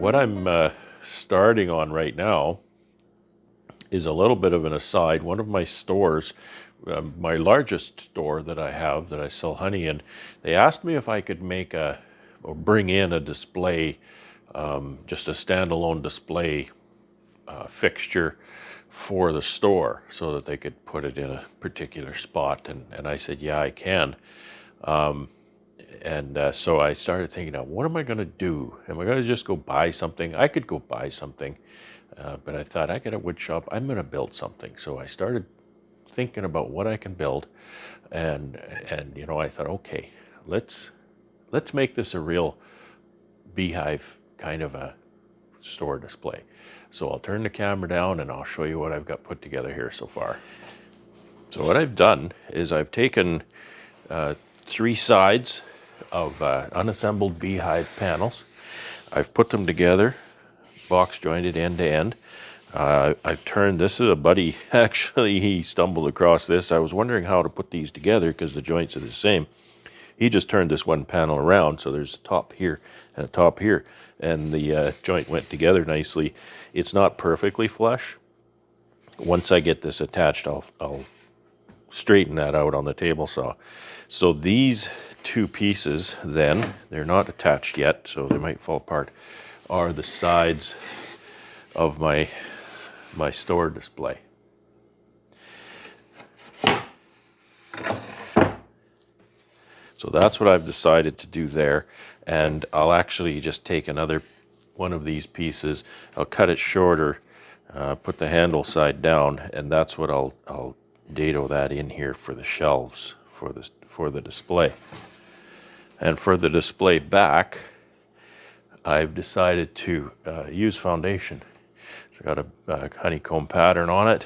What I'm starting on right now is a little bit of an aside. One of my stores, my largest store that I have that I sell honey in, they asked me if I could make or bring in a display, just a standalone display fixture for the store so that they could put it in a particular spot. And I said, yeah, I can. So I started thinking, now, what am I going to do? Am I going to just go buy something? I could go buy something, but I thought, I got a wood shop. I'm going to build something. So I started thinking about what I can build, and I thought, okay, let's make this a real beehive kind of a store display. So I'll turn the camera down and I'll show you what I've got put together here so far. So what I've done is I've taken three sides of unassembled beehive panels. I've put them together, box jointed end to end. I've turned, this is a buddy, actually he stumbled across this. I was wondering how to put these together because the joints are the same. He just turned this one panel around, so there's a top here and a top here, and the joint went together nicely. It's not perfectly flush. Once I get this attached, I'll straighten that out on the table saw. So these two pieces then, they're not attached yet, so they might fall apart, are the sides of my store display. So that's what I've decided to do there, and I'll actually just take another one of these pieces, I'll cut it shorter, put the handle side down, and that's what I'll dado that in here for the shelves for the display. And for the display back, I've decided to use foundation. It's got a honeycomb pattern on it.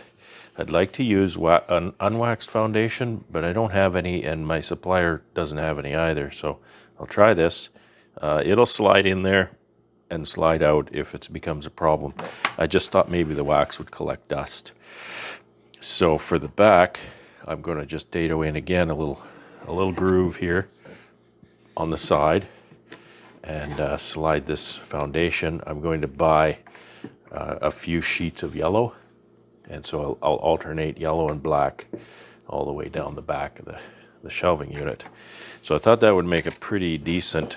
I'd like to use an unwaxed foundation, but I don't have any, and my supplier doesn't have any either, so I'll try this. It'll slide in there and slide out if it becomes a problem. I just thought maybe the wax would collect dust. So for the back, I'm going to just dado in again a little groove here on the side and slide this foundation. I'm going to buy a few sheets of yellow, and so I'll alternate yellow and black all the way down the back of the shelving unit. So I thought that would make a pretty decent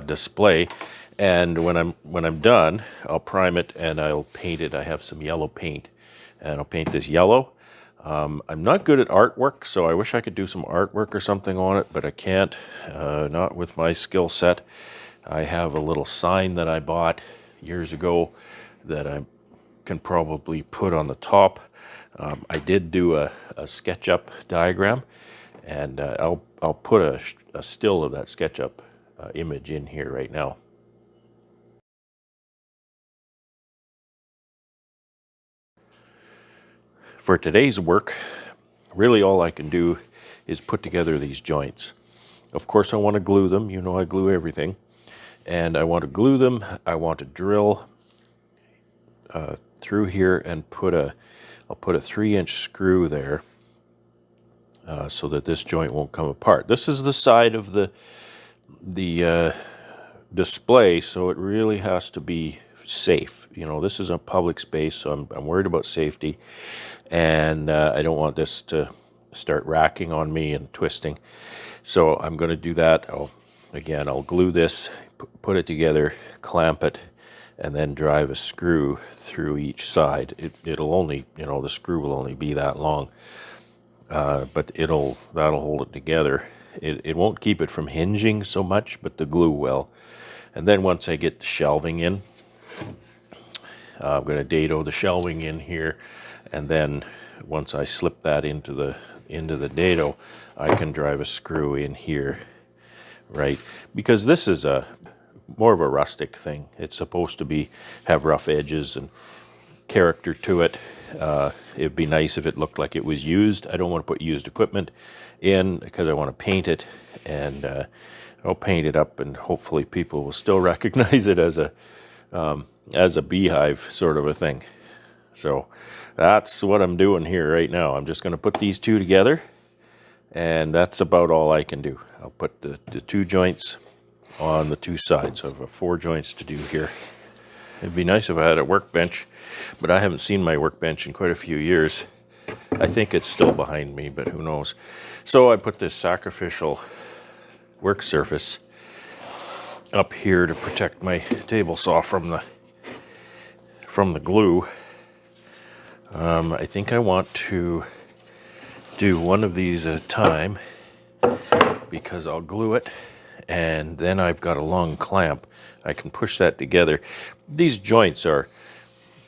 display. And when I'm done, I'll prime it and I'll paint it. I have some yellow paint, and I'll paint this yellow. I'm not good at artwork, so I wish I could do some artwork or something on it, but I can't, not with my skill set. I have a little sign that I bought years ago that I can probably put on the top. I did do a SketchUp diagram, and I'll put a still of that SketchUp image in here right now. For today's work, really all I can do is put together these joints. Of course I want to glue them, you know I glue everything, and I want to glue them. I want to drill through here and I'll put a 3-inch screw there so that this joint won't come apart. This is the side of the display, so it really has to be safe. You know, this is a public space, so I'm worried about safety, and I don't want this to start racking on me and twisting. So I'm going to do that. I'll glue this, put it together, clamp it, and then drive a screw through each side. It'll only, the screw will only be that long, but that'll hold it together. It won't keep it from hinging so much, but the glue will. And then once I get the shelving in, I'm going to dado the shelving in here, and then once I slip that into the dado, I can drive a screw in here, right? Because this is more of a rustic thing. It's supposed to have rough edges and character to it. It'd be nice if it looked like it was used. I don't want to put used equipment in because I want to paint it, and I'll paint it up, and hopefully people will still recognize it as a beehive sort of a thing. So that's what I'm doing here right now. I'm just going to put these two together, and that's about all I can do. I'll put the two joints on the two sides. So I have 4 joints to do here. It'd be nice if I had a workbench, but I haven't seen my workbench in quite a few years. I think it's still behind me, but who knows. So I put this sacrificial work surface up here to protect my table saw from the glue. I think I want to do one of these at a time because I'll glue it, and then I've got a long clamp. I can push that together. These joints are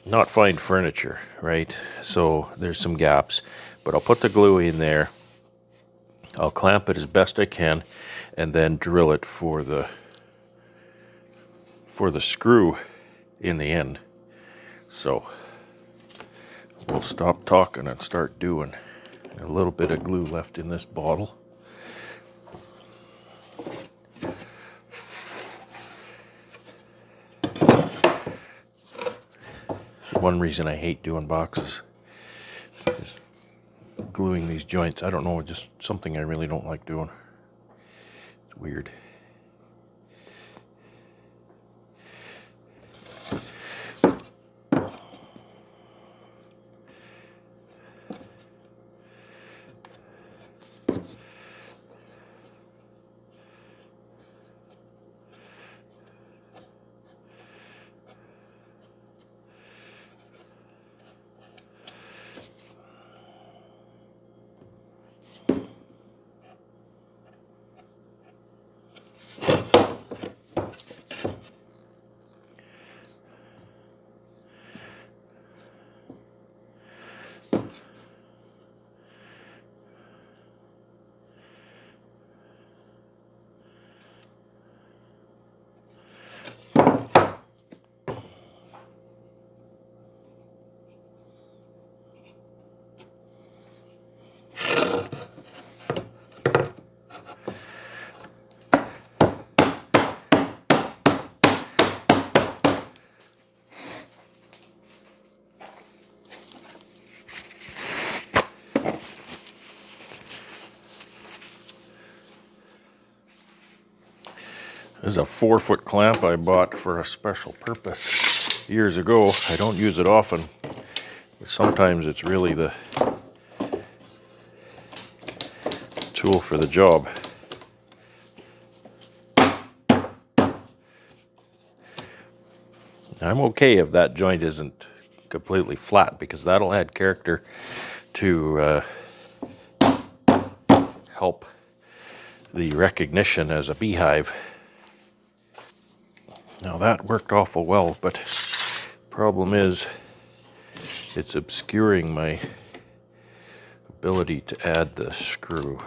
not fine furniture, right? So there's some gaps, but I'll put the glue in there. I'll clamp it as best I can, and then drill it for the screw in the end. So we'll stop talking and start doing. A little bit of glue left in this bottle. One reason I hate doing boxes is gluing these joints. I don't know, just something I really don't like doing. It's weird. This is a 4-foot clamp I bought for a special purpose years ago. I don't use it often, but sometimes it's really the tool for the job. I'm okay if that joint isn't completely flat, because that'll add character to help the recognition as a beehive. Now that worked awful well, but problem is it's obscuring my ability to add the screw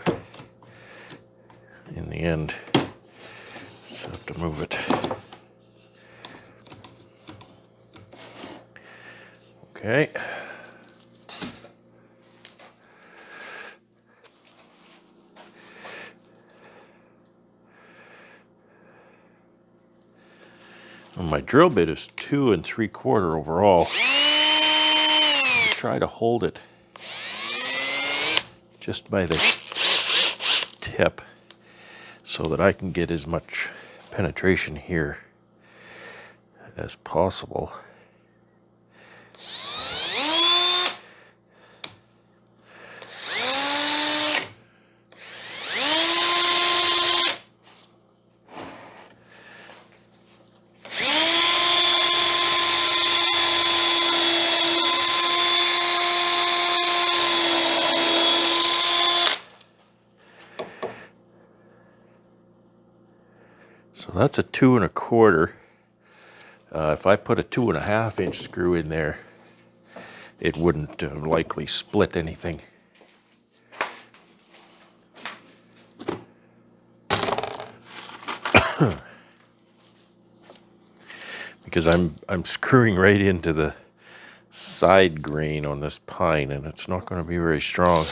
in the end. So I have to move it. Okay. Well, my drill bit is 2 3/4 overall. I try to hold it just by the tip so that I can get as much penetration here as possible. So that's a 2 1/4. If I put a 2 1/2 inch screw in there, it wouldn't likely split anything. Because I'm screwing right into the side grain on this pine, and it's not going to be very strong.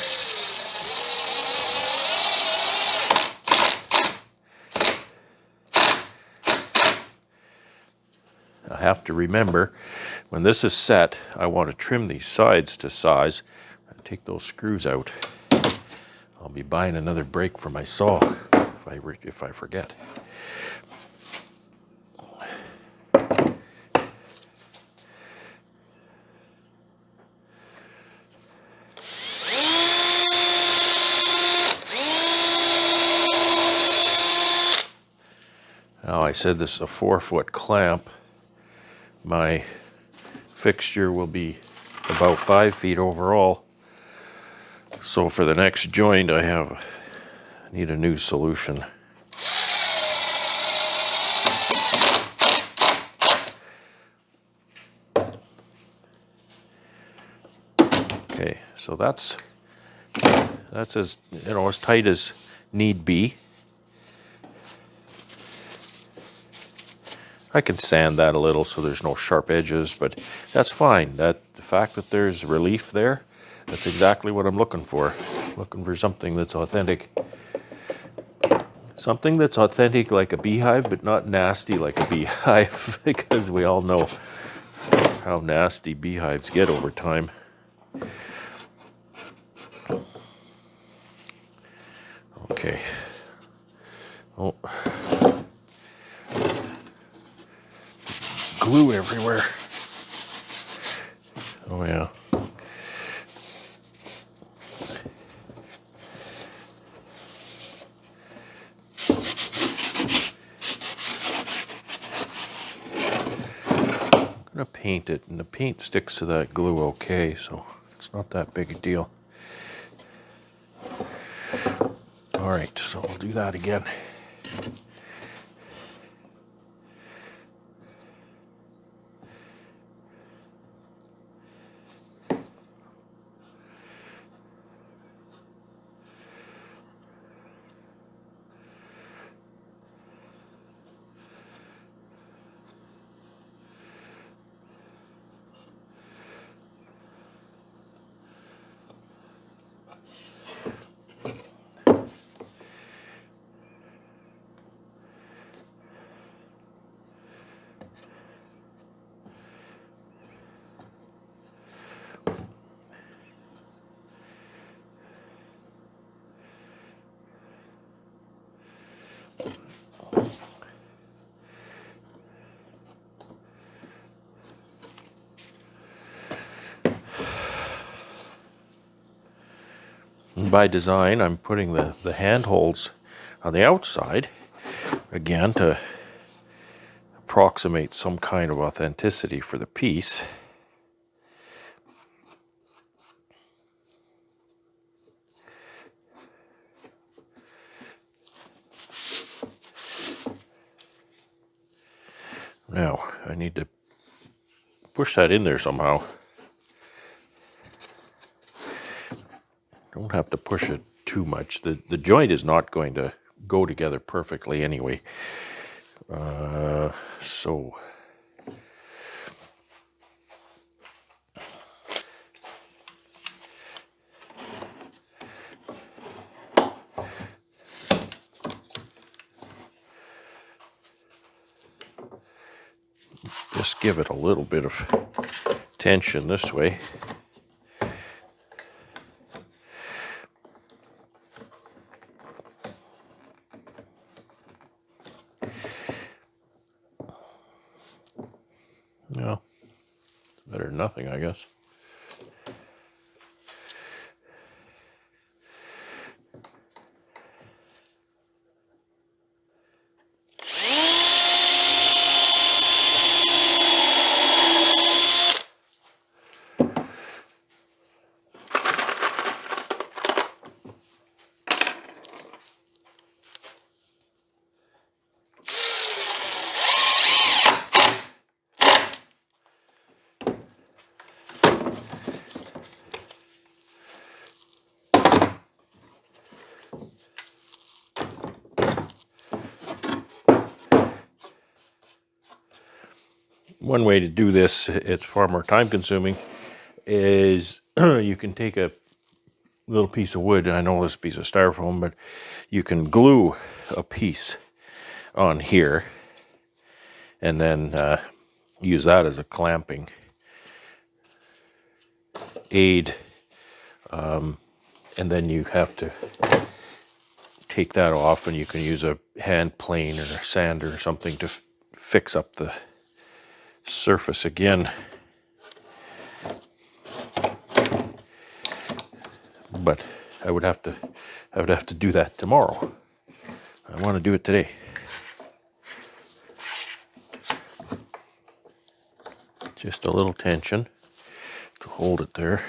I have to remember, when this is set, I want to trim these sides to size and take those screws out. I'll be buying another brake for my saw if I forget. I said this is a 4-foot clamp. My fixture will be about 5 feet overall. So for the next joint, I need a new solution. Okay, so that's as as tight as need be. I can sand that a little so there's no sharp edges, but that's fine. The fact that there's relief there, that's exactly what I'm looking for. Looking for something that's authentic. Something that's authentic like a beehive, but not nasty like a beehive, because we all know how nasty beehives get over time. Okay. Oh. Glue everywhere. Oh yeah. I'm gonna paint it, and the paint sticks to that glue okay, so it's not that big a deal. All right, so we'll do that again. By design, I'm putting the handholds on the outside, again, to approximate some kind of authenticity for the piece. Now, I need to push that in there somehow. Don't have to push it too much. The joint is not going to go together perfectly anyway. So just give it a little bit of tension this way. No, better than nothing, I guess. One way to do this, it's far more time consuming, is you can take a little piece of wood, and I know this piece of styrofoam, but you can glue a piece on here and then use that as a clamping aid, and then you have to take that off, and you can use a hand plane or a sander or something to fix up the surface again. But I would have to do that tomorrow. I want to do it today. Just a little tension to hold it there.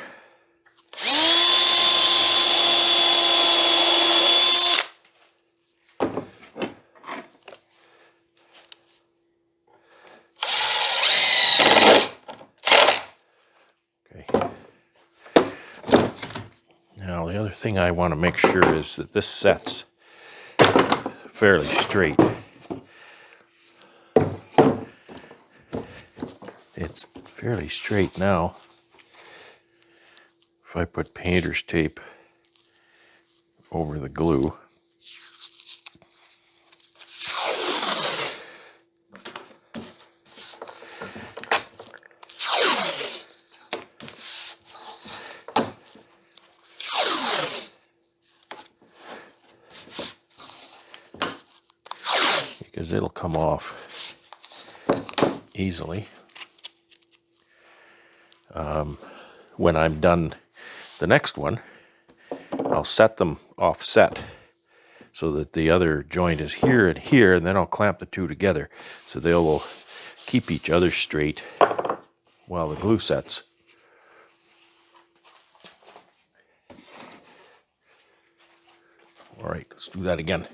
Okay. Now the other thing I want to make sure is that this sets fairly straight. It's fairly straight now. If I put painter's tape over the glue, because it'll come off easily. When I'm done the next one, I'll set them offset so that the other joint is here and here, and then I'll clamp the two together so they will keep each other straight while the glue sets. All right, let's do that again.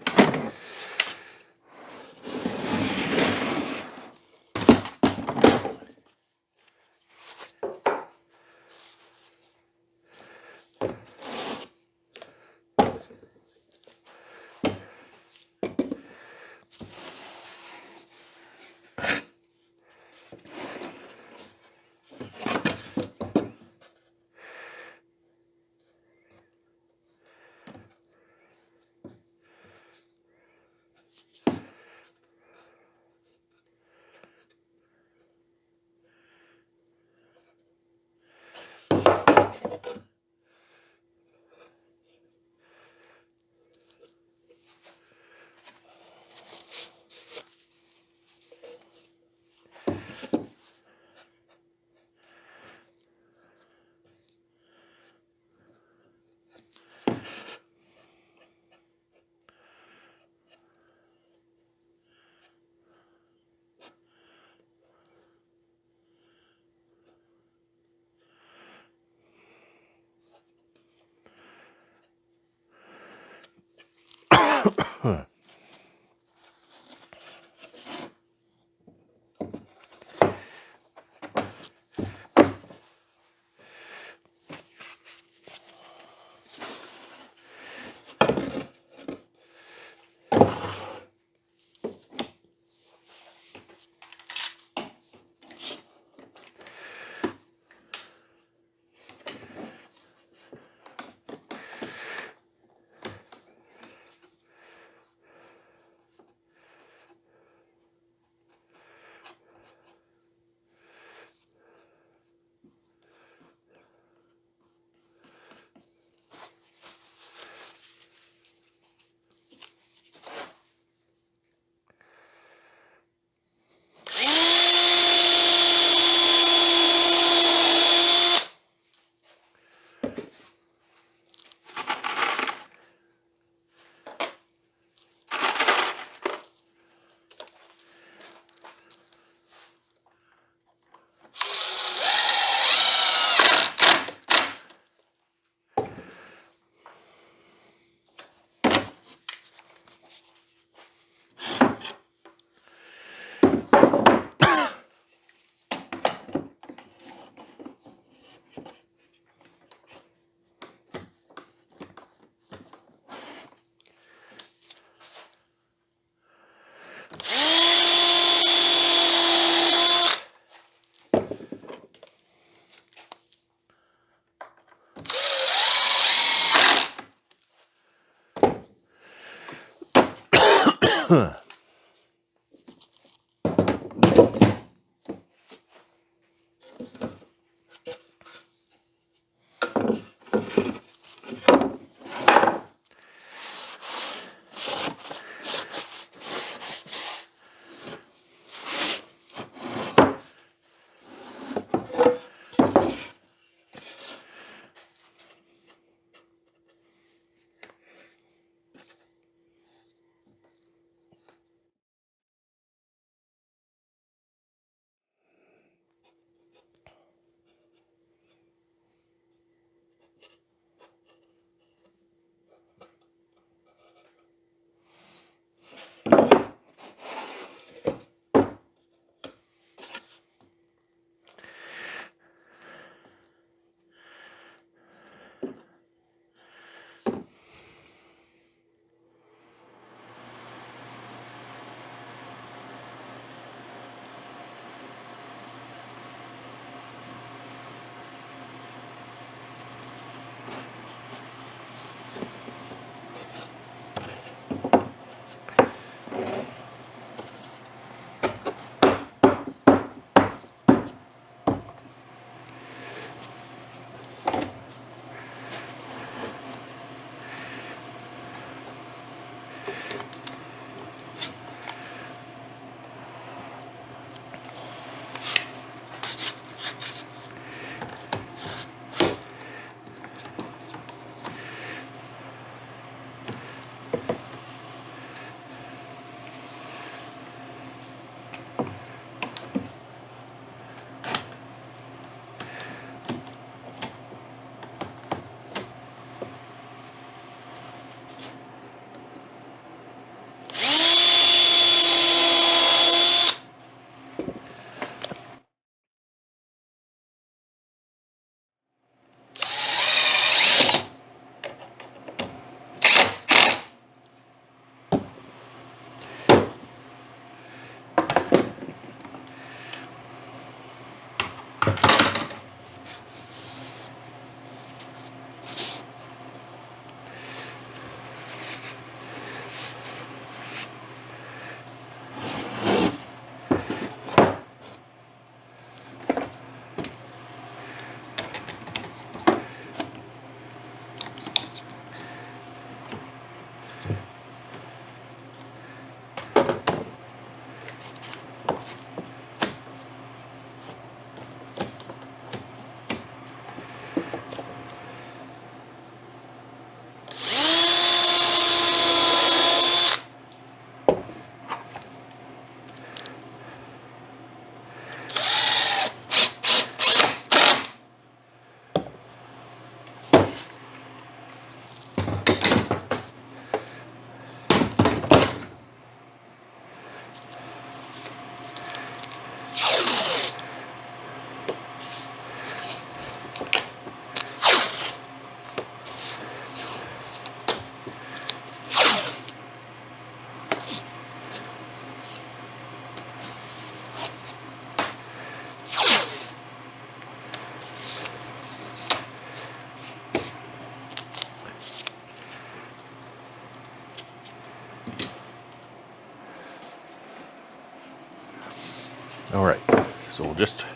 So we'll just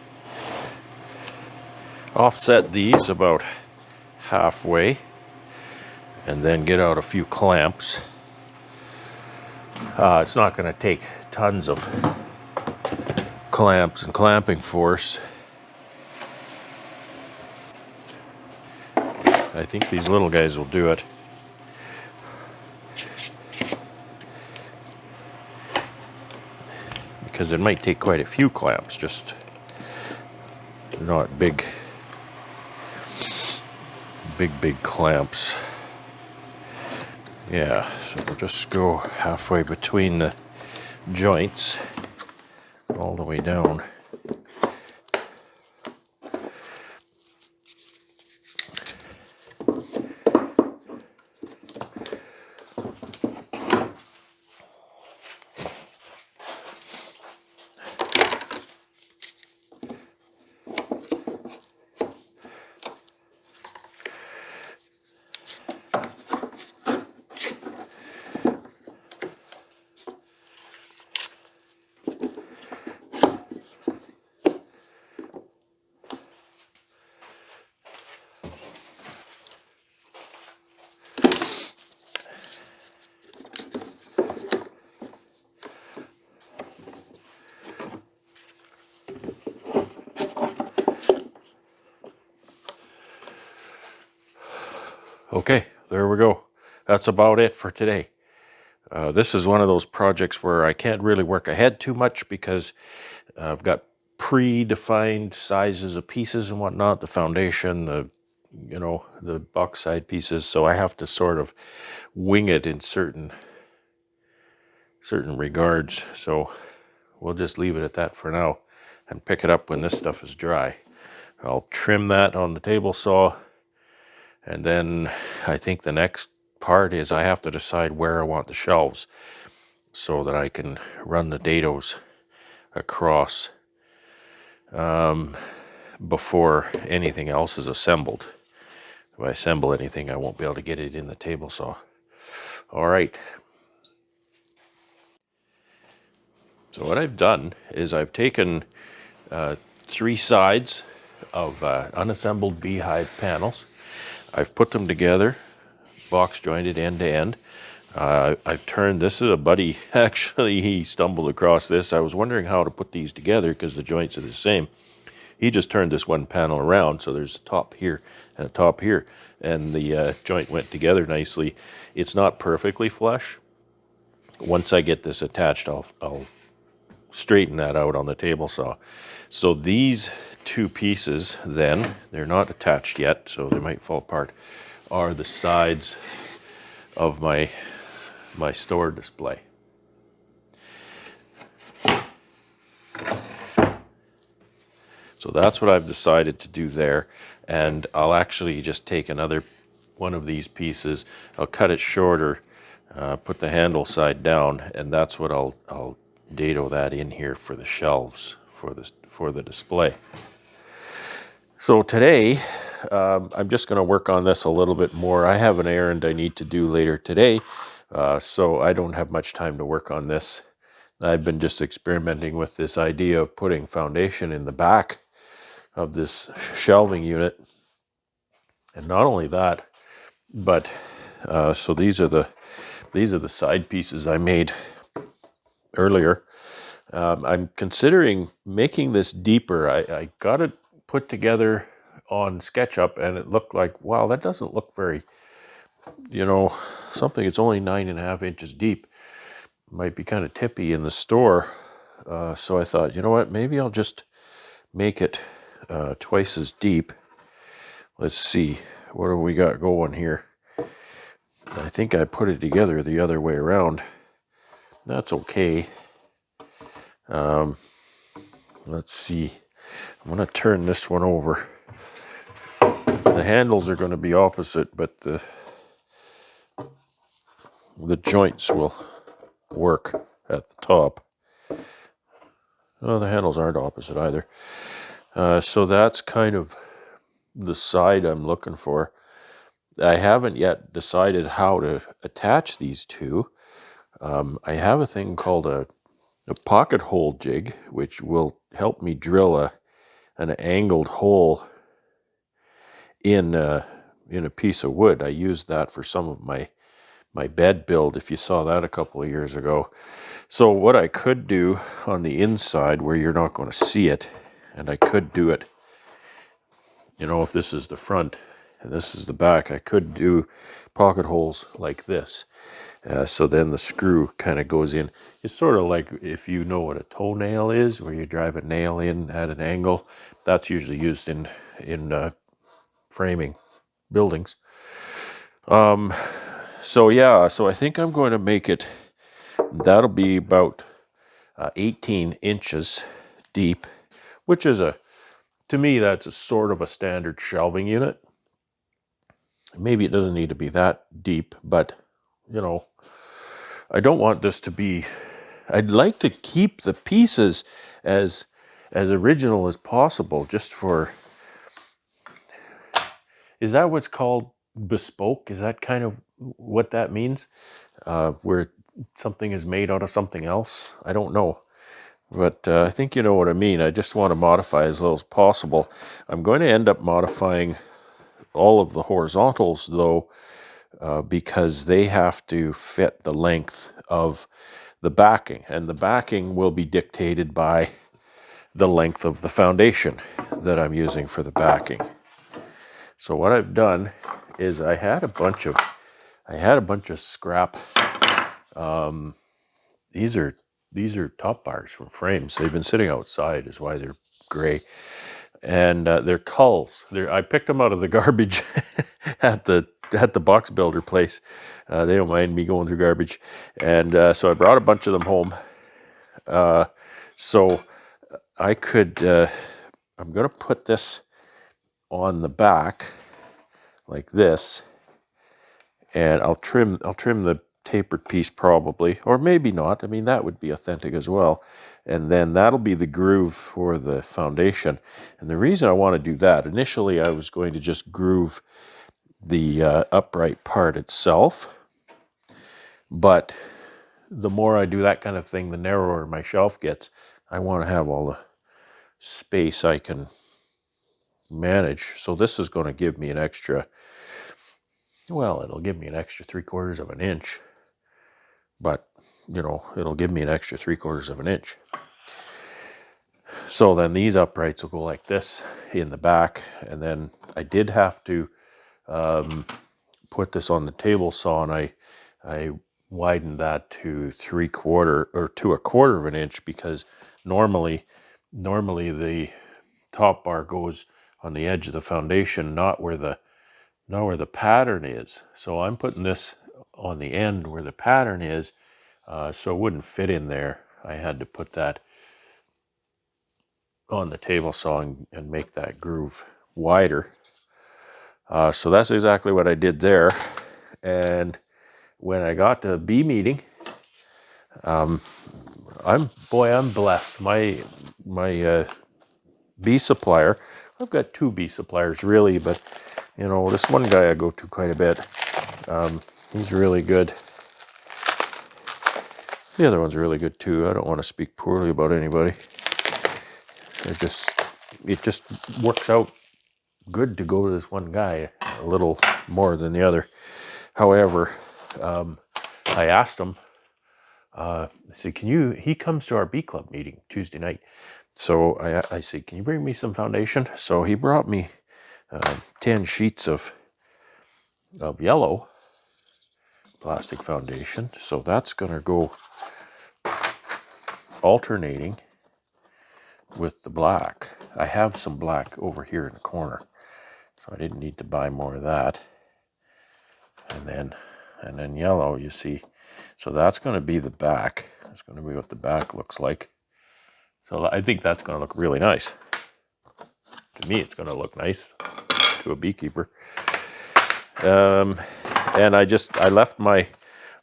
offset these about halfway and then get out a few clamps. It's not going to take tons of clamps and clamping force. I think these little guys will do it. Because it might take quite a few clamps, just they're not big clamps. Yeah, so we'll just go halfway between the joints all the way down. Okay, there we go. That's about it for today. This is one of those projects where I can't really work ahead too much because I've got predefined sizes of pieces and whatnot, the foundation, the bauxite pieces. So I have to sort of wing it in certain regards. So we'll just leave it at that for now and pick it up when this stuff is dry. I'll trim that on the table saw. And then I think the next part is I have to decide where I want the shelves so that I can run the dados across before anything else is assembled. If I assemble anything, I won't be able to get it in the table saw. All right. So what I've done is I've taken 3 sides of unassembled beehive panels. I've put them together, box jointed end to end. I've turned, this is a buddy, actually he stumbled across this. I was wondering how to put these together because the joints are the same. He just turned this one panel around, so there's a top here and a top here, and the joint went together nicely. It's not perfectly flush. Once I get this attached, I'll straighten that out on the table saw. So these 2 pieces then, they're not attached yet, so they might fall apart, are the sides of my store display. So that's what I've decided to do there, and I'll actually just take another one of these pieces, I'll cut it shorter, put the handle side down, and that's what I'll dado that in here for the shelves for the display. So today I'm just going to work on this a little bit more. I have an errand I need to do later today, so I don't have much time to work on this. I've been just experimenting with this idea of putting foundation in the back of this shelving unit. And not only that, but so these are the side pieces I made earlier. I'm considering making this deeper. I got it put together on SketchUp and it looked like, wow, that doesn't look very, something that's only 9.5 inches deep might be kind of tippy in the store. So I thought, you know what, maybe I'll just make it twice as deep. Let's see, what do we got going here? I think I put it together the other way around. That's okay. Let's see. I'm going to turn this one over. The handles are going to be opposite, but the joints will work at the top. Oh, the handles aren't opposite either. So that's kind of the side I'm looking for. I haven't yet decided how to attach these two. I have a thing called a pocket hole jig, which will helped me drill an angled hole in a piece of wood. I used that for some of my bed build, if you saw that a couple of years ago. So what I could do on the inside where you're not going to see it, and I could do it, if this is the front and this is the back, I could do pocket holes like this. So then the screw kind of goes in. It's sort of like if you know what a toenail is, where you drive a nail in at an angle. That's usually used in framing buildings. So yeah, so I think I'm going to make it, that'll be about 18 inches deep, which is to me, that's a sort of a standard shelving unit. Maybe it doesn't need to be that deep, but I don't want this to be, I'd like to keep the pieces as original as possible, just for, is that what's called bespoke? Is that kind of what that means? Where something is made out of something else? I don't know. But I think you know what I mean. I just want to modify as little as possible. I'm going to end up modifying all of the horizontals, though, because they have to fit the length of the backing. And the backing will be dictated by the length of the foundation that I'm using for the backing. So what I've done is I had a bunch of scrap. These are top bars from frames. They've been sitting outside, is why they're gray. And they're culls. I picked them out of the garbage at the box builder place. They don't mind me going through garbage, and so I brought a bunch of them home. So I could. I'm gonna put this on the back like this, and I'll trim the tapered piece probably, or maybe not. I mean, that would be authentic as well. And then that'll be the groove for the foundation. And the reason I want to do that, initially I was going to just groove the upright part itself, but the more I do that kind of thing, the narrower my shelf gets. I want to have all the space I can manage. So this is going to give me an extra, well, it'll give me an extra 3/4 of an inch, but it'll give me an extra 3/4 of an inch. So then these uprights will go like this in the back, and then I did have to put this on the table saw, and I widened that to 3/4 or to 1/4 of an inch, because normally the top bar goes on the edge of the foundation, not where the pattern is. So I'm putting this on the end where the pattern is, so it wouldn't fit in there. I had to put that on the table saw and make that groove wider. So that's exactly what I did there. And when I got to bee meeting, I'm blessed. My bee supplier, I've got 2 bee suppliers really, but this one guy I go to quite a bit. He's really good. The other one's really good too. I don't want to speak poorly about anybody. It just works out good to go to this one guy a little more than the other. However, I asked him, I said, he comes to our bee club meeting Tuesday night. So I said, can you bring me some foundation? So he brought me 10 sheets of yellow plastic foundation. So that's going to go alternating with the black. I have some black over here in the corner, so I didn't need to buy more of that. And then yellow, you see. So that's going to be the back. That's going to be what the back looks like. So I think that's going to look really nice. To me, it's going to look nice to a beekeeper. And I left my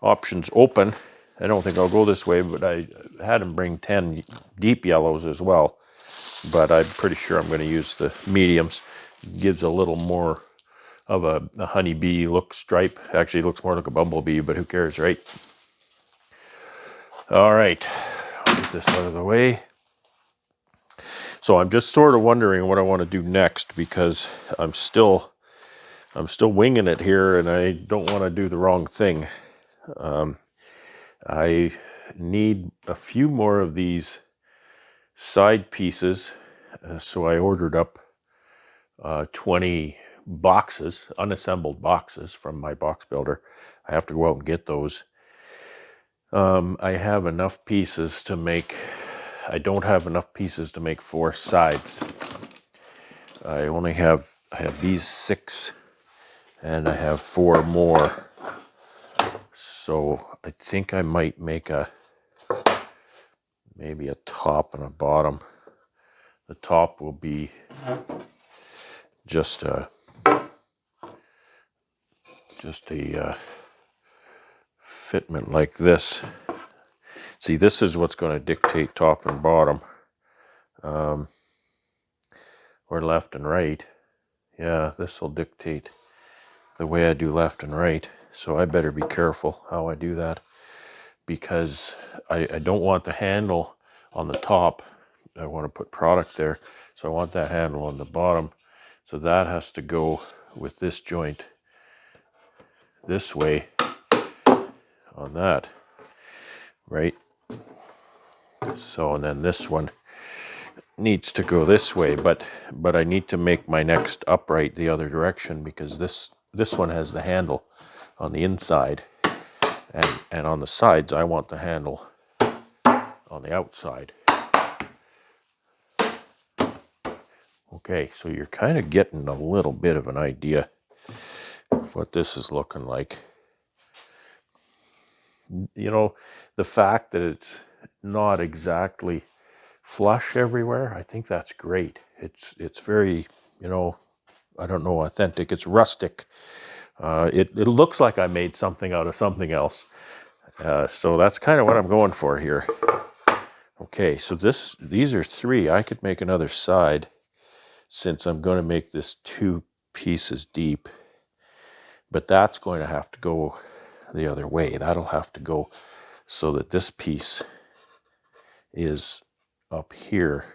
options open. I don't think I'll go this way, but I had him bring 10 deep yellows as well. But I'm pretty sure I'm going to use the mediums. It gives a little more of a honeybee look stripe. Actually, it looks more like a bumblebee, but who cares, right? All right, I'll get this out of the way. So I'm just sort of wondering what I want to do next, because I'm still winging it here, and I don't want to do the wrong thing. I need a few more of these side pieces, so I ordered up 20 boxes, unassembled boxes from my box builder. I have to go out and get those. I have enough pieces to make, I don't have enough pieces to make 4 sides. I have these 6, and I have 4 more. So I think I might make maybe a top and a bottom. The top will be just a fitment like this. See, this is what's going to dictate top and bottom, or left and right. Yeah, this will dictate the way I do left and right. So I better be careful how I do that, because I don't want the handle on the top. I want to put product there, so I want that handle on the bottom. So that has to go with this joint this way on that, right? So, and then this one needs to go this way, but I need to make my next upright the other direction, because this one has the handle on the inside, and on the sides I want the handle on the outside. Okay, so you're kind of getting a little bit of an idea of what this is looking like. You know, the fact that it's not exactly flush everywhere, I think that's great. It's very, I don't know, authentic. It's rustic. It looks like I made something out of something else. So that's kind of what I'm going for here. Okay, so these are 3. I could make another side, since I'm going to make this 2 pieces deep. But that's going to have to go the other way. That'll have to go so that this piece is up here.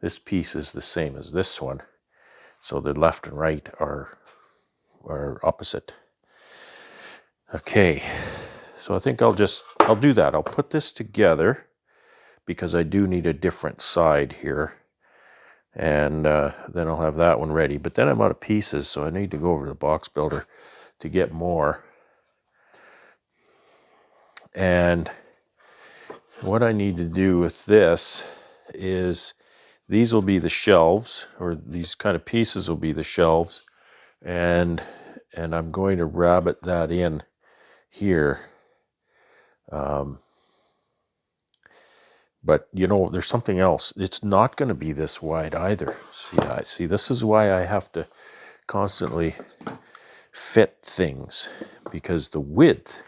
This piece is the same as this one. So the left and right are opposite. Okay, so I think I'll do that. I'll put this together, because I do need a different side here. And then I'll have that one ready. But then I'm out of pieces, so I need to go over to the box builder to get more. And what I need to do with this is, these will be the shelves, or these kind of pieces will be the shelves. And I'm going to rabbet that in here. But there's something else. It's not going to be this wide either. See, this is why I have to constantly fit things, because the width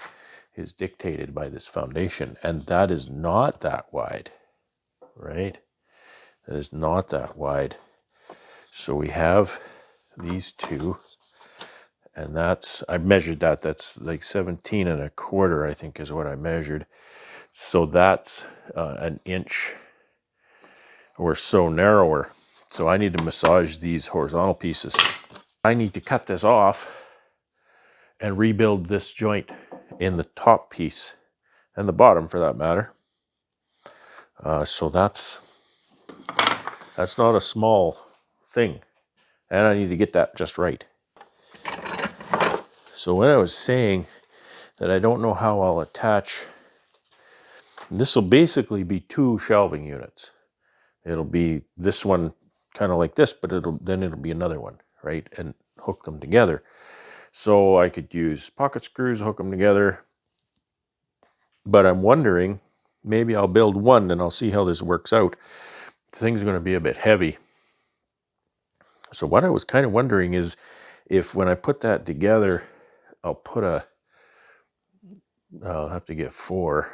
is dictated by this foundation, and that is not that wide, right? That is not that wide. So we have these 2, and I measured that's like 17 1/4, I think is what I measured. So that's an inch or so narrower. So I need to massage these horizontal pieces. I need to cut this off and rebuild this joint in the top piece, and the bottom for that matter. So that's not a small thing, and I need to get that just right. So when I was saying that I don't know how I'll attach, this will basically be 2 shelving units. It'll be this one kind of like this, but it'll be another one, right? And hook them together. So I could use pocket screws, hook them together. But I'm wondering, maybe I'll build one and I'll see how this works out. The thing's going to be a bit heavy. So what I was kind of wondering is, if when I put that together, I'll have to get 4,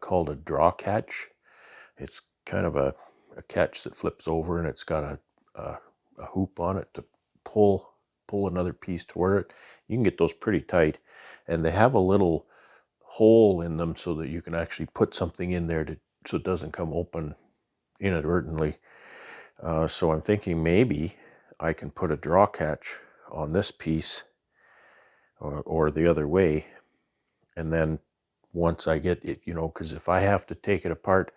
called a draw catch. It's kind of a catch that flips over, and it's got a hoop on it to pull another piece toward it. You can get those pretty tight, and they have a little hole in them so that you can actually put something in there so it doesn't come open inadvertently. So I'm thinking maybe I can put a draw catch on this piece or the other way. And then once I get it, because if I have to take it apart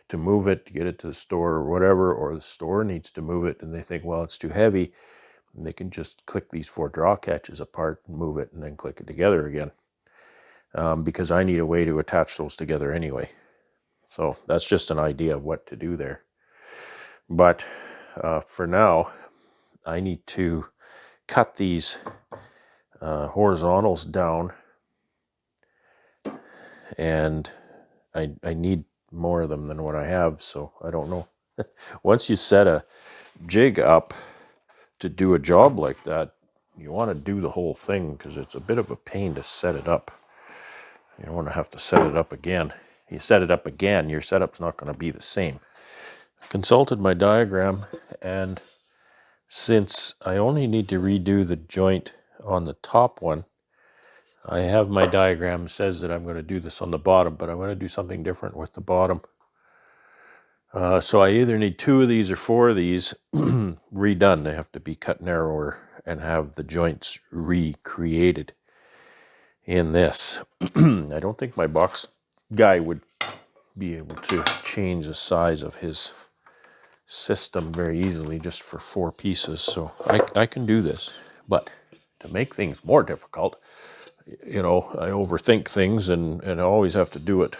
to move it, to get it to the store or whatever, or the store needs to move it and they think, well, it's too heavy, they can just click these 4 draw catches apart and move it and then click it together again. Because I need a way to attach those together anyway. So that's just an idea of what to do there. But for now, I need to cut these horizontals down, and I need more of them than what I have, so I don't know. Once you set a jig up to do a job like that, you want to do the whole thing because it's a bit of a pain to set it up. You don't want to have to set it up again. You set it up again, your setup's not going to be the same. I consulted my diagram, and since I only need to redo the joint on the top one, I have my diagram says that I'm going to do this on the bottom, but I'm going to do something different with the bottom. So I either need 2 of these or 4 of these redone. They have to be cut narrower and have the joints recreated in this. I don't think my box guy would be able to change the size of his system very easily just for 4 pieces. So I can do this. But to make things more difficult, I overthink things and I always have to do it a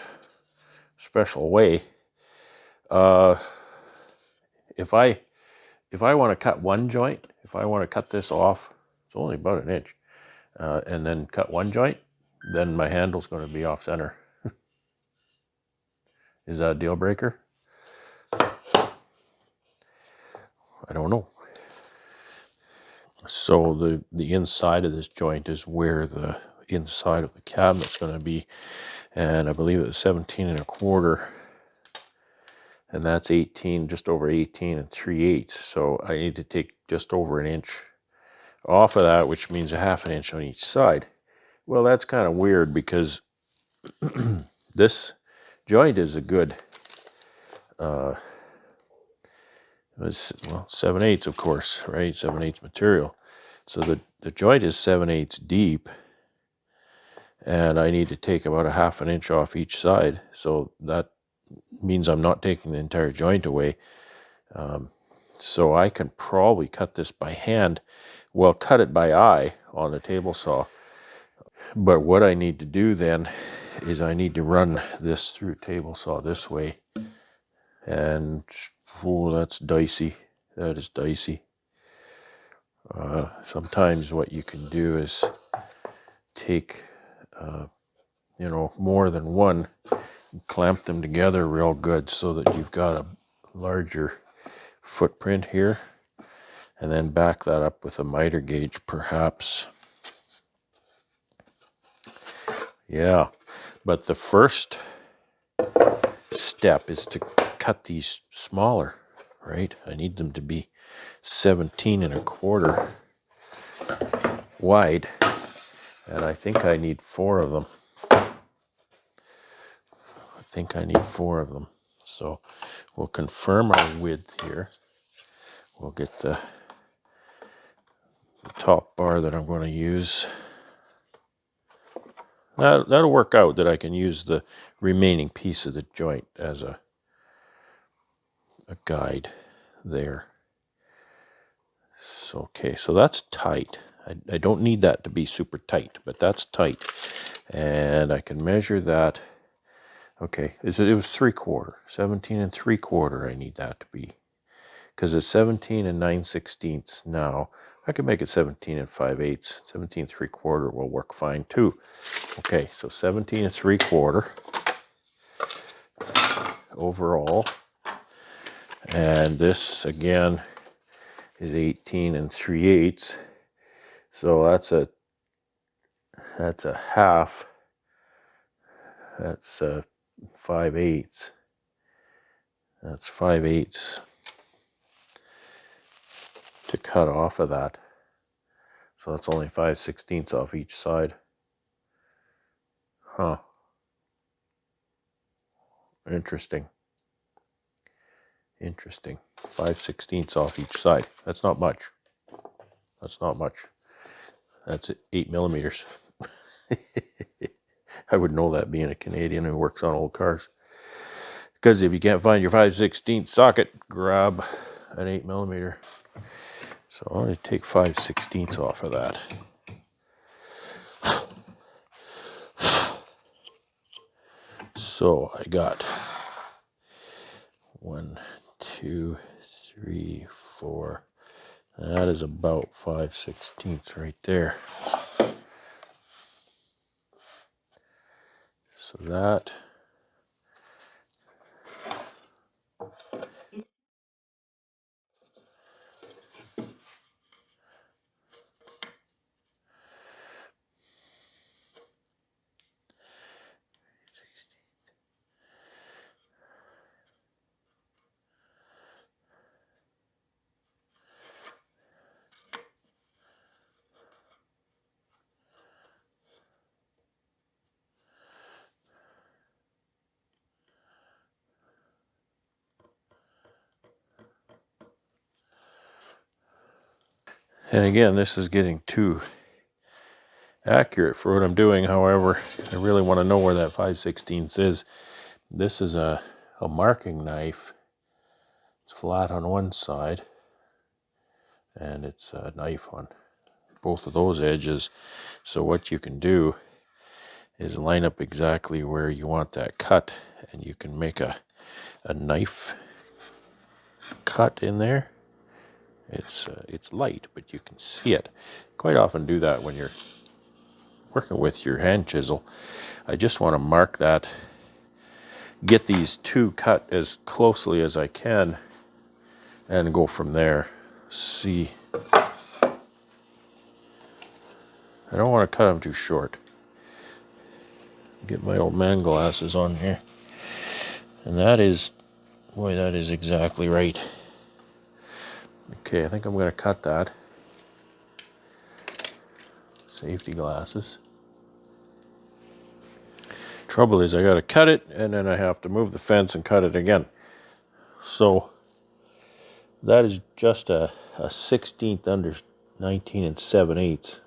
special way. If I want to cut one joint, if I want to cut this off, it's only about an inch, and then cut one joint, then my handle's going to be off center. Is that a deal breaker? I don't know. So the inside of this joint is where the inside of the cabinet's going to be, and I believe it's 17 1/4, and that's 18, just over 18 3/8. So I need to take just over an inch off of that, which means a half an inch on each side. Well, that's kind of weird because this joint is a good 7/8, of course, right? 7/8 material. So the joint is 7/8 deep, and I need to take about a half an inch off each side. So that means I'm not taking the entire joint away. So I can probably cut this by hand. Well, cut it by eye on the table saw. But what I need to do then is I need to run this through table saw this way. And, that's dicey. That is dicey. Sometimes what you can do is take, more than one, clamp them together real good so that you've got a larger footprint here, and then back that up with a miter gauge perhaps. Yeah, but the first step is to cut these smaller, right? I need them to be 17 1/4 wide, and I think I need 4 of them. So we'll confirm our width here. We'll get the top bar that I'm going to use. That'll work out, that I can use the remaining piece of the joint as a guide there. So, okay, so that's tight. I don't need that to be super tight, but that's tight. And I can measure that. Okay, it was 3/4, 17 3/4 I need that to be. Because it's 17 9/16 now. I can make it 17 5/8. 17 3/4 will work fine too. Okay, so 17 3/4 overall. And this again is 18 3/8. So that's a half. That's 5/8. That's 5/8 to cut off of that. So that's only 5/16 off each side. Huh. Interesting. Interesting. 5/16 off each side. That's not much. That's not much. That's 8 millimeters. I would know that being a Canadian who works on old cars. Because if you can't find your 5/16 socket, grab an 8 millimeter. So I'm going to take 5/16 off of that. So I got 1, 2, 3, 4. That is about 5/16 right there. So that. And again, this is getting too accurate for what I'm doing. However, I really want to know where that 5/16 is. This is a marking knife. It's flat on one side, and it's a knife on both of those edges. So what you can do is line up exactly where you want that cut, and you can make a knife cut in there. It's light, but you can see it. Quite often do that when you're working with your hand chisel. I just want to mark that, get these two cut as closely as I can, and go from there. See, I don't want to cut them too short. Get my old man glasses on here. And that is, boy, that is exactly right. Okay, I think I'm going to cut that. Safety glasses. Trouble is I got to cut it, and then I have to move the fence and cut it again. So that is just a 16th under 19 7/8.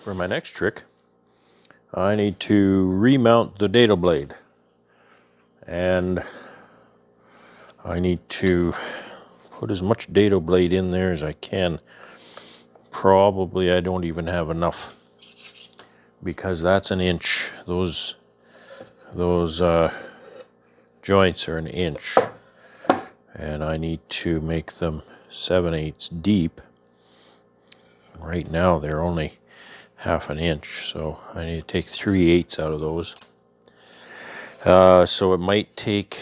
for my next trick, I need to remount the dado blade. And I need to put as much dado blade in there as I can. Probably I don't even have enough, because that's an inch. Those joints are an inch, and I need to make them 7/8 deep. Right now they're only half an inch, so I need to take 3/8 out of those. So it might take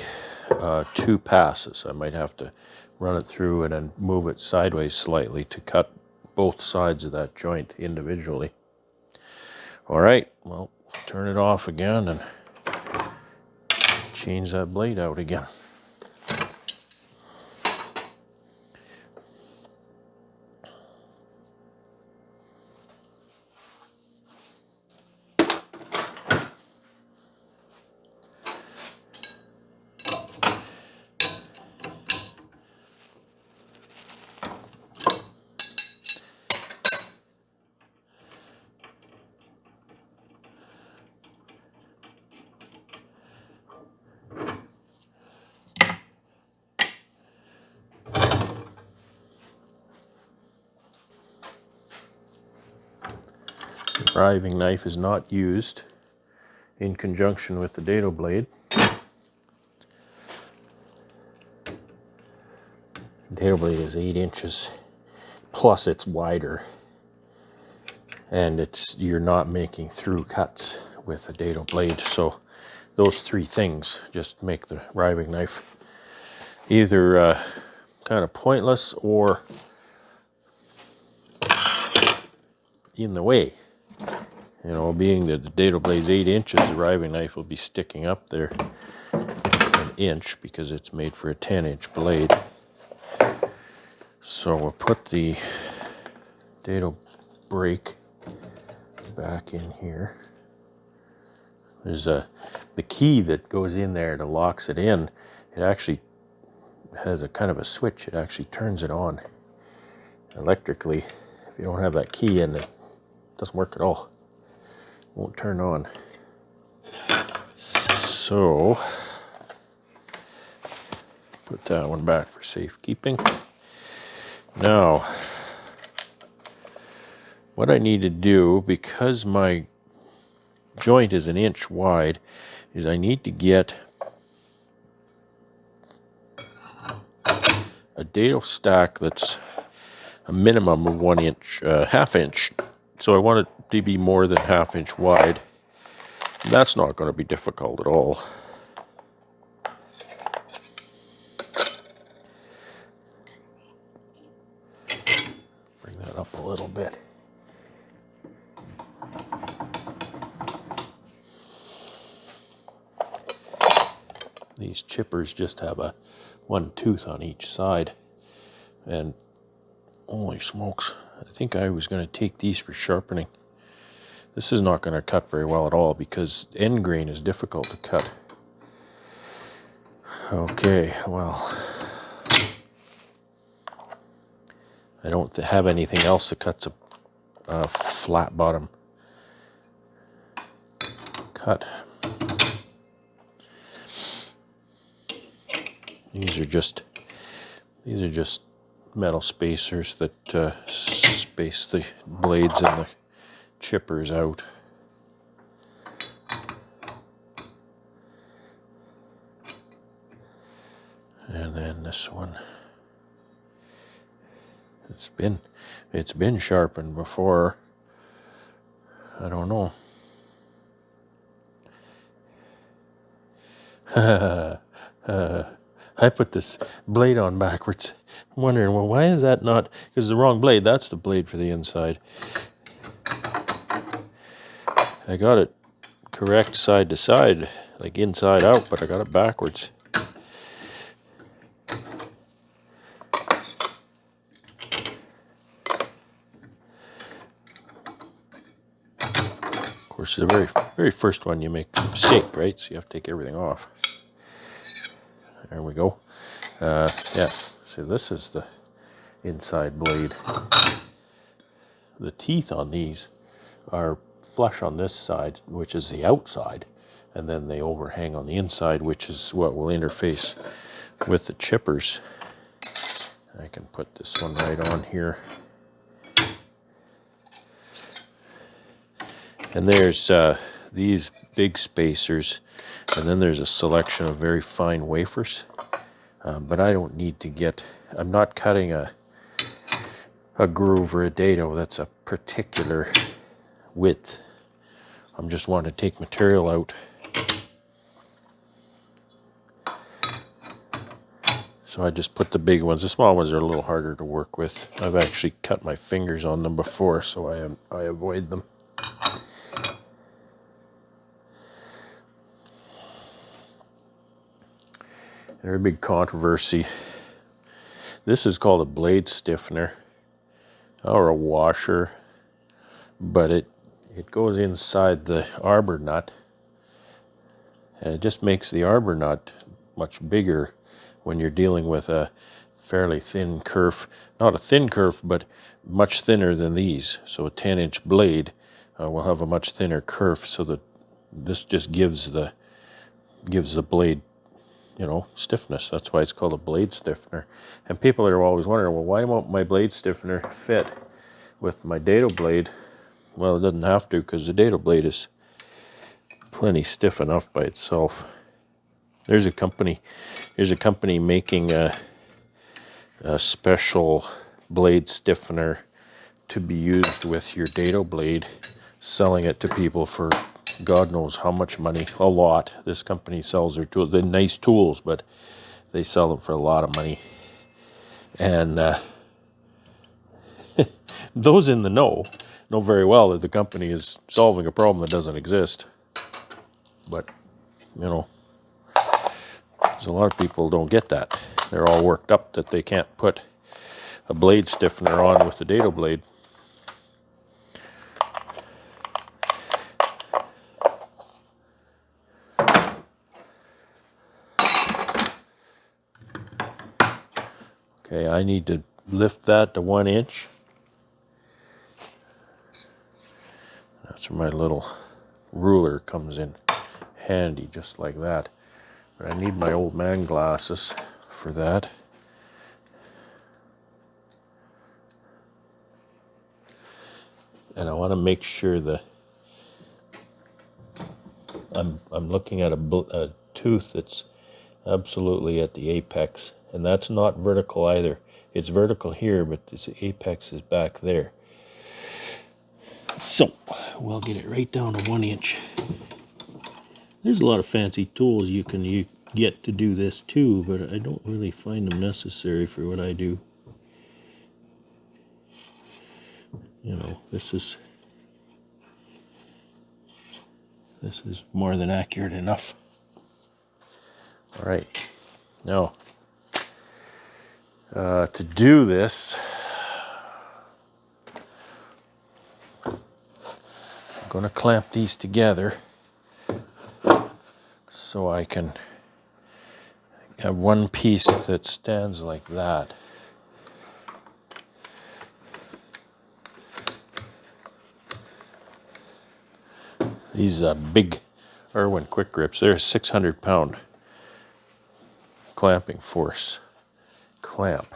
2 passes. I might have to run it through and then move it sideways slightly to cut both sides of that joint individually. All right, well, turn it off again and change that blade out again. The riving knife is not used in conjunction with the dado blade. The dado blade is 8 inches, plus it's wider, and you're not making through cuts with a dado blade. So those 3 things just make the riving knife either kind of pointless or in the way. You know, being that the dado blade's 8 inches, the riving knife will be sticking up there an inch because it's made for a 10-inch blade. So we'll put the dado brake back in here. There's the key that goes in there that locks it in. It actually has a kind of a switch. It actually turns it on electrically. If you don't have that key in, it doesn't work at all. Won't turn on. So put that one back for safekeeping. Now, what I need to do, because my joint is an inch wide, is I need to get a dado stack that's a minimum of 1 inch, half inch. So I want it to be more than half inch wide. And that's not going to be difficult at all. Bring that up a little bit. These chippers just have a 1 tooth on each side, and holy smokes, I think I was going to take these for sharpening. This is not going to cut very well at all because end grain is difficult to cut. Okay, well, I don't have anything else that cuts a flat bottom cut. These are just metal spacers that space the blades and the chippers out. And then this one, it's been sharpened before. I don't know. I put this blade on backwards. I'm wondering, well, why is that not? Because the wrong blade. That's the blade for the inside. I got it correct side to side, like inside out, but I got it backwards. Of course, the very first one you make a mistake, right? So you have to take everything off. There we go. Yeah, so this is the inside blade. The teeth on these are flush on this side, which is the outside, and then they overhang on the inside, which is what will interface with the chippers. I can put this one right on here. And there's these big spacers, and then there's a selection of very fine wafers. But I don't need to get, I'm not cutting a groove or a dado that's a particular width. I'm just wanting to take material out. So I just put the big ones. The small ones are a little harder to work with. I've actually cut my fingers on them before, so I avoid them. There's a big controversy. This is called a blade stiffener or a washer, but it goes inside the arbor nut, and it just makes the arbor nut much bigger when you're dealing with a fairly thin kerf. Not a thin kerf, but much thinner than these. So a 10-inch blade will have a much thinner kerf, so that this just gives the blade, stiffness. That's why it's called a blade stiffener. And people are always wondering, well, why won't my blade stiffener fit with my dado blade? Well, it doesn't have to, because the dado blade is plenty stiff enough by itself. There's a company making a special blade stiffener to be used with your dado blade, selling it to people for God knows how much money. A lot. This company sells their tools. They're nice tools, but they sell them for a lot of money. And those in the know very well that the company is solving a problem that doesn't exist. But, there's a lot of people don't get that. They're all worked up that they can't put a blade stiffener on with the dado blade. Okay, I need to lift that to 1 inch. That's where my little ruler comes in handy, just like that. But I need my old man glasses for that. And I want to make sure that I'm looking at a tooth that's absolutely at the apex, and that's not vertical either. It's vertical here, but the apex is back there. So we'll get it right down to 1 inch. There's a lot of fancy tools you can get to do this too, but I don't really find them necessary for what I do. This is more than accurate enough. All right, now to do this, I'm going to clamp these together so I can have one piece that stands like that. These big Irwin quick grips, they're a 600-pound clamping force clamp.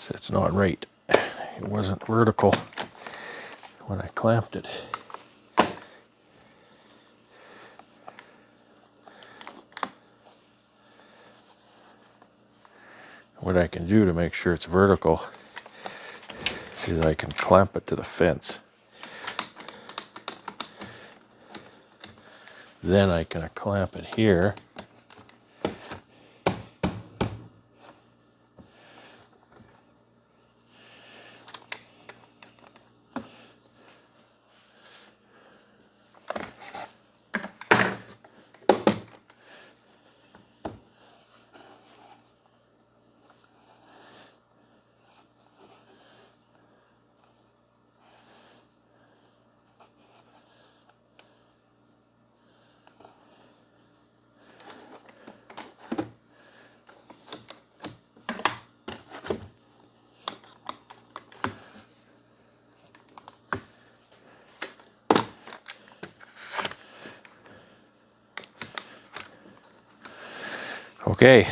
So it's not right. It wasn't vertical when I clamped it. What I can do to make sure it's vertical is I can clamp it to the fence. Then I can clamp it here. Okay,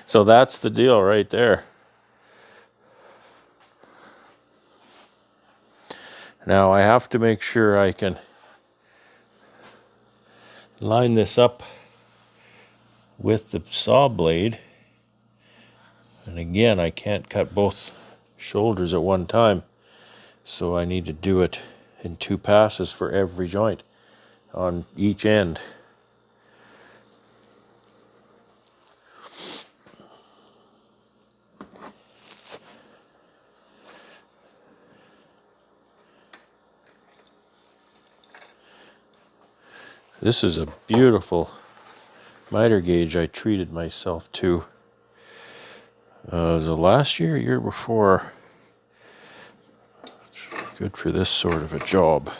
so that's the deal right there. Now I have to make sure I can line this up with the saw blade. And again, I can't cut both shoulders at one time, so I need to do it in 2 passes for every joint on each end. This is a beautiful miter gauge I treated myself to. Was it last year before? Good for this sort of a job.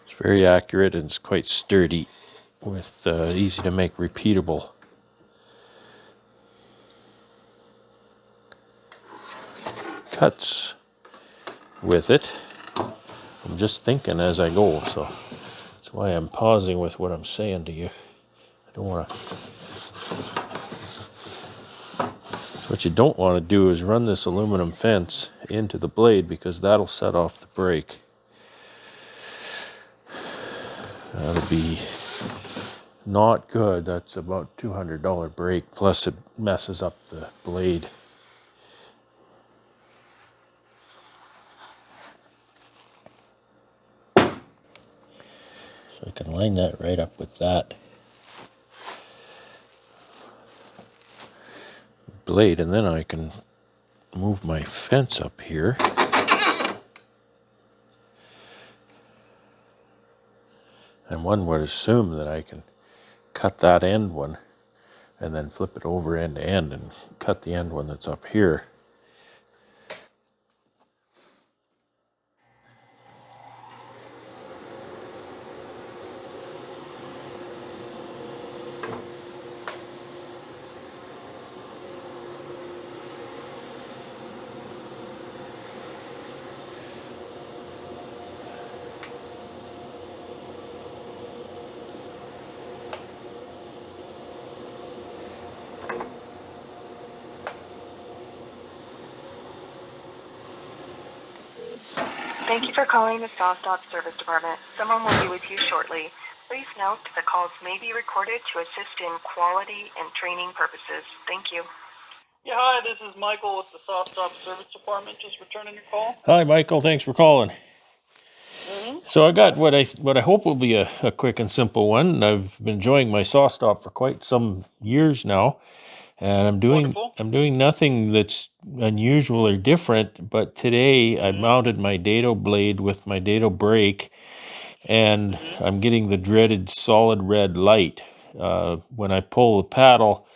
It's very accurate and it's quite sturdy, with easy to make repeatable cuts with it. I'm just thinking as I go, so that's why I'm pausing with what I'm saying to you. I don't want to. What you don't want to do is run this aluminum fence into the blade, because that'll set off the brake. That'll be not good. That's about $200 brake, plus it messes up the blade. So I can line that right up with that blade, and then I can move my fence up here. And one would assume that I can cut that end one and then flip it over end to end and cut the end one that's up here. Thank you for calling the SawStop Service Department. Someone will be with you shortly. Please note that calls may be recorded to assist in quality and training purposes. Thank you. Yeah, hi, this is Michael with the SawStop Service Department. Just returning your call. Hi, Michael. Thanks for calling. Mm-hmm. So I got what I hope will be a quick and simple one. I've been enjoying my saw stop for quite some years now, and Wonderful. I'm doing nothing that's unusual or different. But today I mounted my dado blade with my dado brake, and I'm getting the dreaded solid red light. When I pull the paddle,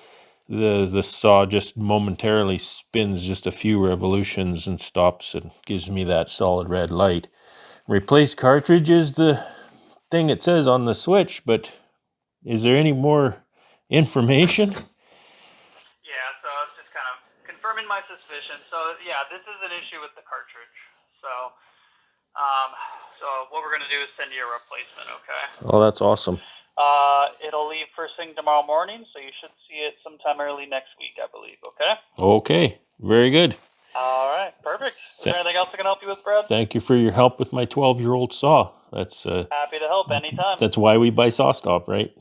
the saw just momentarily spins just a few revolutions and stops and gives me that solid red light. Replace cartridge is the thing it says on the switch, but is there any more information? Yeah, so I was just kind of confirming my suspicion. So yeah, this is an issue with the cartridge. So, so what we're gonna do is send you a replacement. Okay. Oh, that's awesome. It'll leave first thing tomorrow morning, so you should see it sometime early next week, I believe. Okay. Okay, very good. All right, perfect. Is there anything else I can help you with, Brad? Thank you for your help with my 12-year-old saw. That's Happy to help anytime. that's why we buy Saw Stop, right?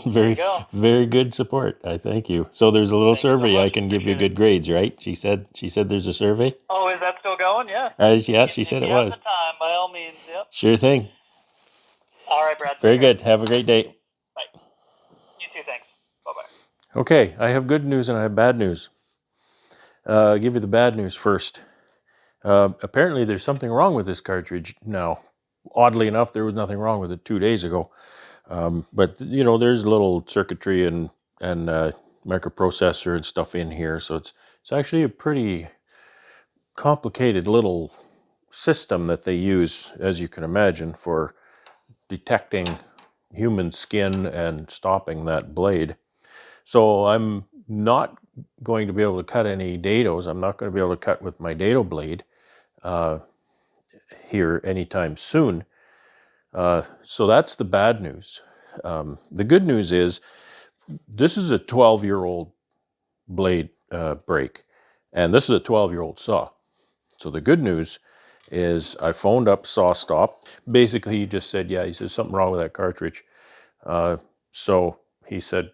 There you go. Very good support. I thank you. So there's a little Thank you so survey I much. can give you Appreciate it. good grades, right? She said there's a survey. Oh, is that still going? Yeah. Yeah, If she said you it have was. the time, by all means. Yep. Sure thing. All right, Brad. Very Take care. good. Have a great day. Bye. You too. Thanks. Bye-bye. Okay, I have good news and I have bad news. I'll give you the bad news first. Apparently, there's something wrong with this cartridge now. Oddly enough, there was nothing wrong with it 2 days ago. But you know, there's a little circuitry and microprocessor and stuff in here, so it's actually a pretty complicated little system that they use, as you can imagine, for detecting human skin and stopping that blade. So I'm not going to be able to cut any dados. I'm not going to be able to cut with my dado blade. here anytime soon. So that's the bad news. The good news is this is a 12-year-old blade brake, and this is a 12-year-old saw. So the good news is I phoned up SawStop. Basically, he just said, yeah, he said something wrong with that cartridge. So he said,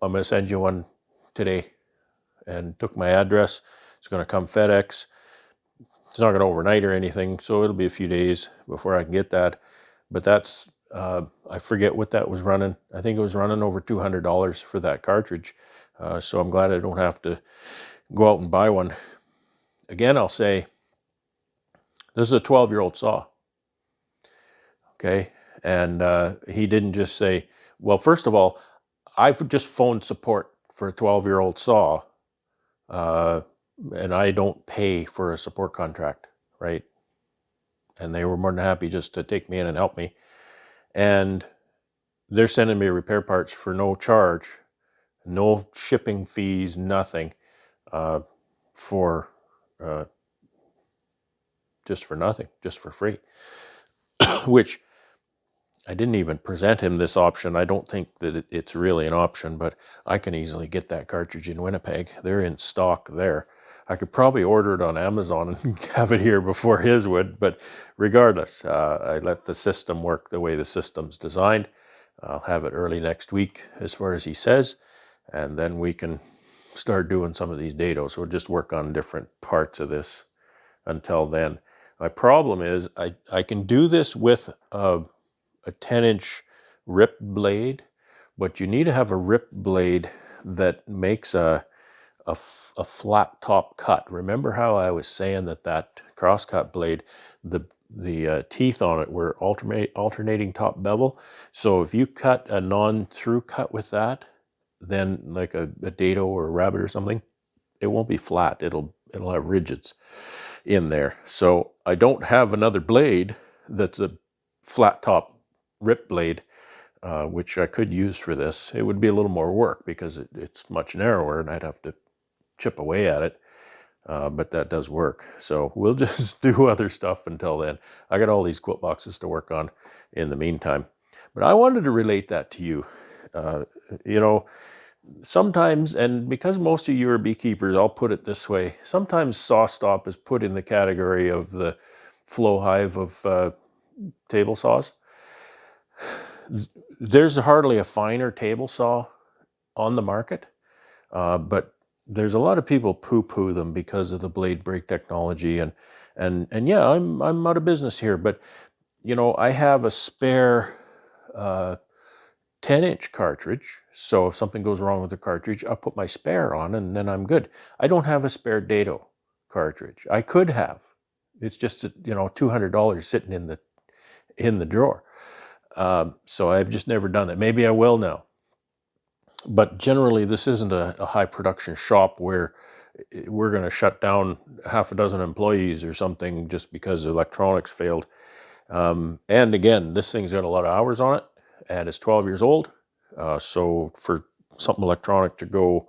I'm going to send you one today, and took my address. It's going to come FedEx. It's not going to overnight or anything, so it'll be a few days before I can get that. But that's, I forget what that was running. I think it was running over $200 for that cartridge. So I'm glad I don't have to go out and buy one. Again, I'll say, this is a 12-year-old saw, okay? And he didn't just say, well, first of all, I've just phoned support for a 12-year-old saw, and I don't pay for a support contract, right? And they were more than happy just to take me in and help me. And they're sending me repair parts for no charge, no shipping fees, nothing, for just for nothing, just for free, which I didn't even present him this option. I don't think that it's really an option, but I can easily get that cartridge in Winnipeg. They're in stock there. I could probably order it on Amazon and have it here before his would, but regardless, I let the system work the way the system's designed. I'll have it early next week as far as he says, and then we can start doing some of these dados. We'll just work on different parts of this until then. My problem is I can do this with a 10-inch rip blade, but you need to have a rip blade that makes a flat top cut. Remember how I was saying that crosscut blade, the teeth on it were alternating top bevel? So if you cut a non-through cut with that, then like a dado or a rabbit or something, it won't be flat. It'll have ridges in there. So I don't have another blade that's a flat top rip blade, which I could use for this. It would be a little more work because it's much narrower and I'd have to chip away at it, but that does work. So we'll just do other stuff until then. I got all these quilt boxes to work on in the meantime. But I wanted to relate that to you. You know, sometimes, and because most of you are beekeepers, I'll put it this way. Sometimes SawStop is put in the category of the flow hive of table saws. There's hardly a finer table saw on the market, but there's a lot of people poo-poo them because of the blade brake technology, and yeah, I'm out of business here, but you know, I have a spare 10-inch cartridge, so if something goes wrong with the cartridge, I'll put my spare on and then I'm good. I don't have a spare dado cartridge. I could have. It's just, you know, $200 sitting in the drawer. So I've just never done it. Maybe I will now. But generally, this isn't a high production shop where we're going to shut down half a dozen employees or something just because electronics failed. And again, this thing's got a lot of hours on it, and it's 12 years old. So for something electronic to go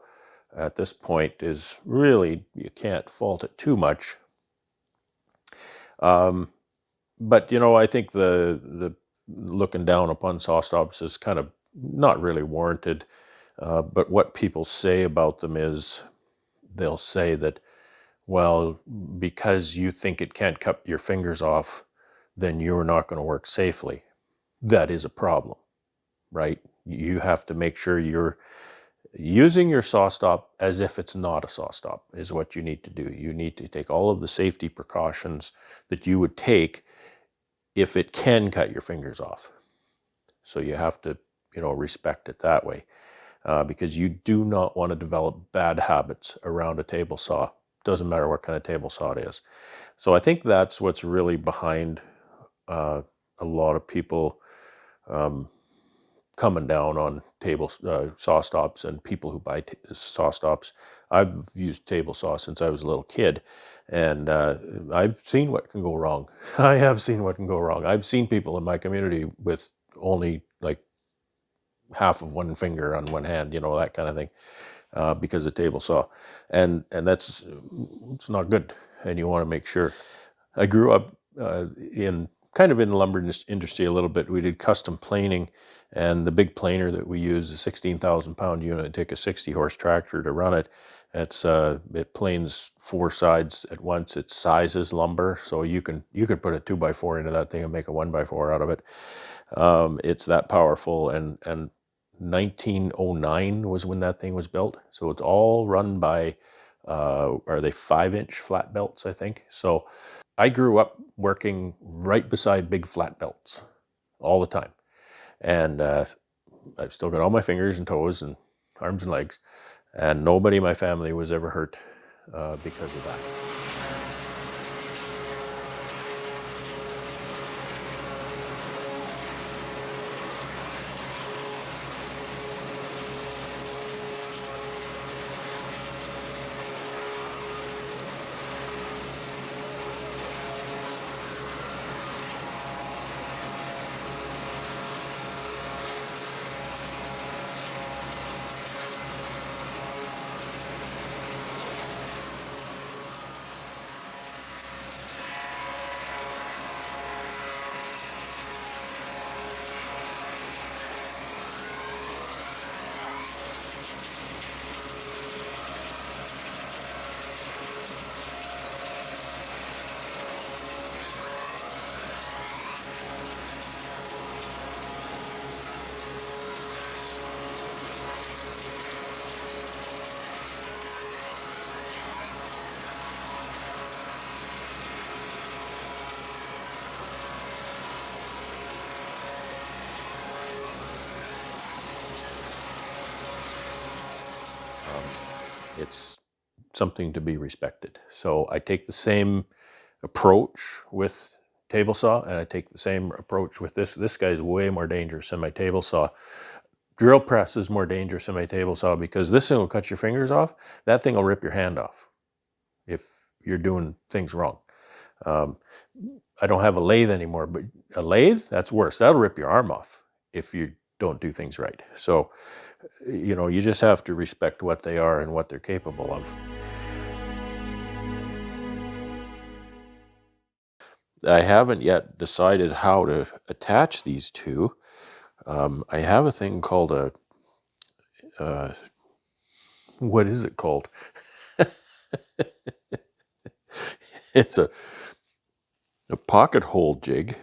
at this point is really, you can't fault it too much. But you know, I think the looking down upon SawStops is kind of not really warranted. But what people say about them is they'll say that, well, because you think it can't cut your fingers off, then you're not going to work safely. That is a problem, right? You have to make sure you're using your SawStop as if it's not a SawStop is what you need to do. You need to take all of the safety precautions that you would take if it can cut your fingers off. So you have to, you know, respect it that way. Because you do not want to develop bad habits around a table saw. Doesn't matter what kind of table saw it is. So I think that's what's really behind a lot of people coming down on table saw stops and people who buy saw stops. I've used table saw since I was a little kid, and I've seen what can go wrong. I have seen what can go wrong. I've seen people in my community with only like half of one finger on one hand, you know, that kind of thing, because of table saw, and that's it's not good, and you want to make sure. I grew up in kind of in the lumber industry a little bit. We did custom planing, and the big planer that we use, a 16,000 pound unit, take a 60 horse tractor to run it. It planes 4 sides at once. It sizes lumber, so you can put a 2x4 into that thing and make a 1x4 out of it. It's that powerful, and 1909 was when that thing was built. So it's all run by, are they 5-inch flat belts, I think. So I grew up working right beside big flat belts all the time. And I've still got all my fingers and toes and arms and legs. And nobody in my family was ever hurt because of that. It's something to be respected. So I take the same approach with table saw, and I take the same approach with this. This guy's way more dangerous than my table saw. Drill press is more dangerous than my table saw, because this thing will cut your fingers off. That thing will rip your hand off if you're doing things wrong. I don't have a lathe anymore, but a lathe, that's worse. That'll rip your arm off if you don't do things right. So, you just have to respect what they are and what they're capable of. I haven't yet decided how to attach these two. I have a thing called what is it called? It's a pocket hole jig,